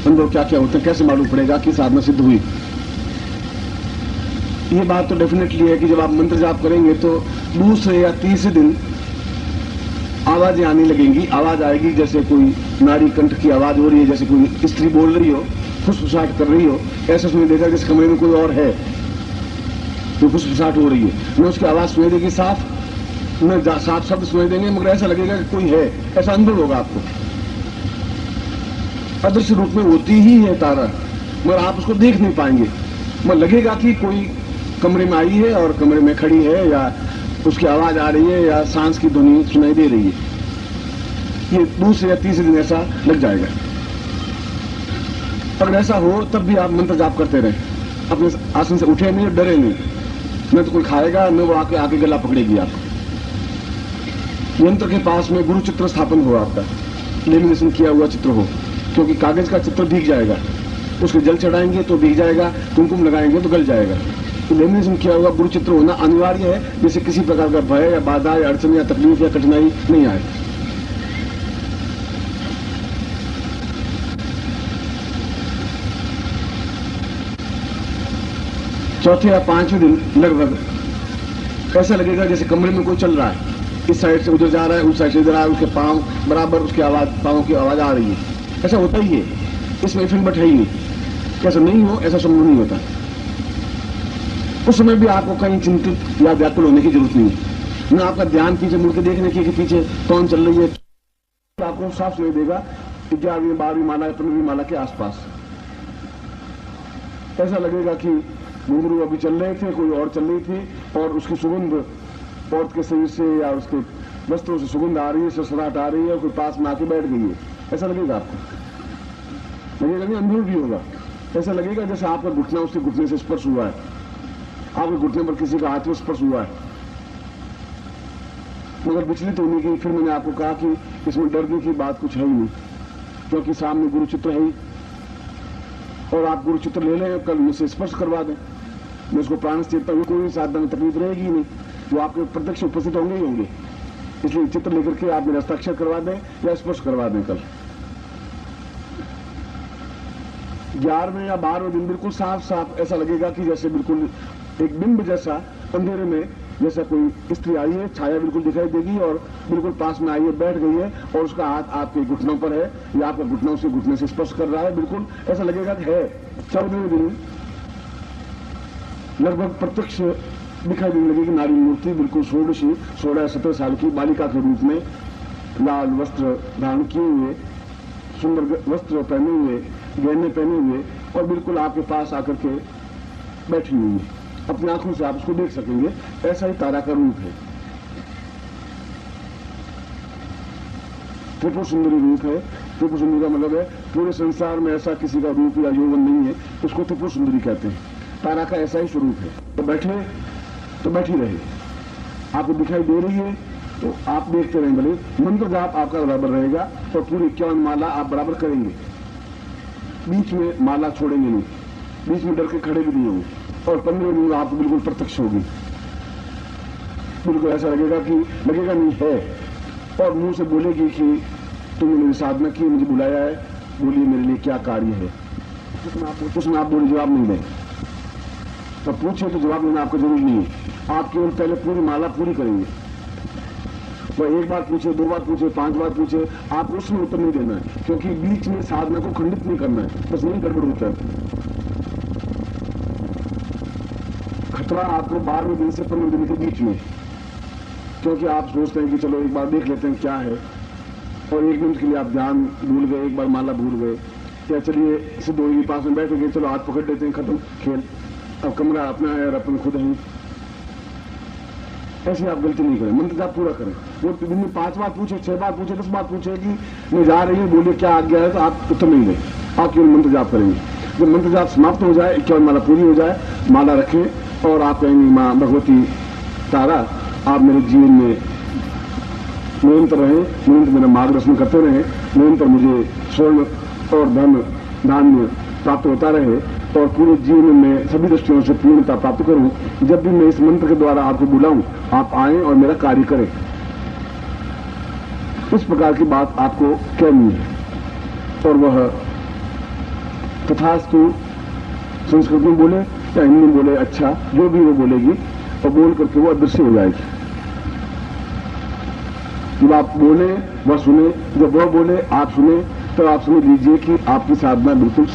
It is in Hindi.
अंदर क्या क्या होता है, कैसे मालूम पड़ेगा कि साधना सिद्ध हुई? ये बात तो डेफिनेटली है कि जब आप मंत्र जाप करेंगे तो दूसरे या तीसरे दिन आवाजें आने लगेंगी। आवाज आएगी जैसे कोई नारी कंठ की आवाज हो रही है, जैसे कोई स्त्री बोल रही हो, फुसफुसाहट कर रही हो, ऐसा सुनाई देगा जिस कमरे में कोई और है तो फुसफुसाहट हो रही है। न उसकी आवाज सुनाई देगी साफ, न साफ शब्द सुनाई देंगे, मगर ऐसा लगेगा कि कोई है, ऐसा अनुभव होगा आपको। अदृश्य रूप में होती ही है तारा, मगर आप उसको देख नहीं पाएंगे। मगर लगेगा कि कोई कमरे में आई है और कमरे में खड़ी है, या उसकी आवाज आ रही है, या सांस की ध्वनि सुनाई दे रही है। ये दूसरे या तीसरे दिन ऐसा लग जाएगा। अगर ऐसा हो तब भी आप मंत्र जाप करते रहे, अपने आसन से उठे नहीं, डरे नहीं। न तो कोई खाएगा, न वो आके गला पकड़ेगी आपको। यंत्र के पास में गुरु चित्र स्थापन हो, आपका लेमिनेशन किया हुआ चित्र हो, क्योंकि कागज का चित्र भीग जाएगा। उसके जल चढ़ाएंगे तो भीग जाएगा, कुमकुम लगाएंगे तो गल जाएगा। तो लेमिनेशन किया हुआ गुरु चित्र होना अनिवार्य है, जिससे किसी प्रकार का भय या बाधा या अड़चन या तकलीफ या कठिनाई नहीं आए। चौथे या पांचवें दिन लगभग ऐसा लगेगा जैसे कमरे में कोई चल रहा है, इस साइड से उधर जा रहा है, उस साइड से इधर आ रहा है, उसके पांव बराबर उसकी आवाज, पांव की आवाज आ रही है। ऐसा होता ही है, इसमें इफिन बट है ही नहीं। कैसा नहीं हो, ऐसा संभव नहीं होता। उस समय भी आपको कहीं चिंतित या व्याकुल होने की जरूरत नहीं है। न आपका ध्यान पीछे मुड़ के देखने की कि पीछे कौन चल रही है। आपको साफ सुनाई देगा 11वीं 12वीं माला या 15वीं माला के आसपास। ऐसा लगेगा कि घुंघरू अभी चल रहे थे, कोई और चल रही थी, और उसकी सुगंध औरत के शरीर से या उसके वस्त्रों से सुगंध आ रही है, ससराहट आ रही है, और कोई पास में आके बैठ गई है। ऐसा लगेगा आपको, लगेगा नहीं, अनुभव भी होगा। ऐसा लगेगा जैसे आपका घुटना उसके घुटने से स्पर्श हुआ है, आपके घुटने पर किसी का हाथ में स्पर्श हुआ है। मगर विचलित होने की, फिर मैंने आपको कहा कि इसमें डरने की बात कुछ है ही नहीं, क्योंकि सामने गुरु चित्र है ही। और आप गुरु चित्र ले लें, कल मुझसे स्पर्श करवा दें, मैं उसको प्राण से चेतता हूँ, कोई साधना में तकलीफ रहेगी ही नहीं, वो आपके प्रत्यक्ष उपस्थित होंगे ही होंगे। इसलिए चित्र लेकर के आप मेरा हस्ताक्षर करवा दें या स्पर्श करवा दें। कल 11वें या 12वें दिन बिल्कुल साफ साफ ऐसा लगेगा कि जैसे बिल्कुल एक बिंब जैसा अंधेरे में, जैसा कोई स्त्री आई है, छाया बिल्कुल दिखाई देगी और बिल्कुल पास में आई है, बैठ गई है, और उसका हाथ आपके घुटनों पर है या आपका घुटना उसके घुटने से स्पर्श कर रहा है। बिल्कुल ऐसा लगेगा कि है। 14वें दिन लगभग प्रत्यक्ष दिखाई देने लगेगी नारी मूर्ति, बिल्कुल 16-17 साल की बालिका के रूप में, लाल वस्त्र धारण किए हुए, सुंदर वस्त्र पहने हुए, गहने पहने हुए, और बिल्कुल आपके पास आकर के बैठी हुई है। अपनी आंखों से आप उसको देख सकेंगे। ऐसा ही तारा का रूप है, त्रिपुर सुंदरी रूप है। त्रिपुर सुंदरी का मतलब है पूरे संसार में ऐसा किसी का रूप या यौवन नहीं है, उसको त्रिपुर सुंदरी कहते हैं। तारा का ऐसा ही स्वरूप है। तो बैठे तो बैठी रहे, आपको दिखाई दे रही है तो आप देखते रहें। भले मंत्र जाप आपका बराबर रहेगा और पूरी 51 माला आप बराबर करेंगे, बीच में माला छोड़ेंगे नहीं, बीच में डर के खड़े भी नहीं होंगे। और 15 दिन आपको बिल्कुल प्रत्यक्ष होगी, बिल्कुल ऐसा लगेगा नहीं है, और मुंह से बोलेगी कि तुमने मेरी साधना की, मुझे बुलाया है, बोलिए मेरे लिए क्या कार्य है। उसमें आप बोले जवाब नहीं दें, तो पूछे तो जवाब देना आपको जरूरी नहीं है। आप केवल पहले पूरी माला पूरी करेंगे। वो एक बार पूछे, 2 बार पूछे, 5 बार पूछे, आप उसमें उत्तर नहीं देना है, क्योंकि बीच में साधना को खंडित नहीं करना है, बस नहीं गड़बड़ होता है। खतरा आपको 12वें दिन से 15वें दिन के बीच में, क्योंकि आप सोचते हैं कि चलो एक बार देख लेते हैं क्या है, और 1 मिनट के लिए आप ध्यान भूल गए, एक बार माला भूल गए, या चलिए सिद्ध होगी पास में बैठ गए, चलो हाथ पकड़ लेते हैं, खत्म खेल, अब कमरा अपना है और अपन खुद हैं। ऐसे आप गलती नहीं करें, मंत्र जाप पूरा करें। वो दिन में 5 बार पूछे, 6 बार पूछे, 10 बार पूछे कि मैं जा रही हूँ, बोलिए क्या आज्ञा है, तो आप उत्तर नहीं दें, आप केवल मंत्र जाप करेंगे। जब मंत्र जाप समाप्त हो जाए, 51 माला पूरी हो जाए, माला रखें और आप कहेंगे माँ भगवती तारा, आप मेरे जीवन में निरंतर रहें, निरंतर मेरा मार्गदर्शन करते रहें, निरंतर मुझे स्वर्ण और धन धान्य प्राप्त होता रहे, और पूरे जीवन में सभी दृष्टियों से पूर्णता प्राप्त करूं। जब भी मैं इस मंत्र के द्वारा आपको बुलाऊं, आप आएं और मेरा कार्य करें। इस प्रकार की बात आपको कहनी है, और वह तथास्तु संस्कृत में बोले या हिंदी में बोले, अच्छा जो भी वो बोलेगी और बोल करके वो अदृश्य हो जाएगी। जब आप बोले वह सुने, जब वह बोले आप सुने, तो आप समझ लीजिए कि आपकी साधना बिल्कुल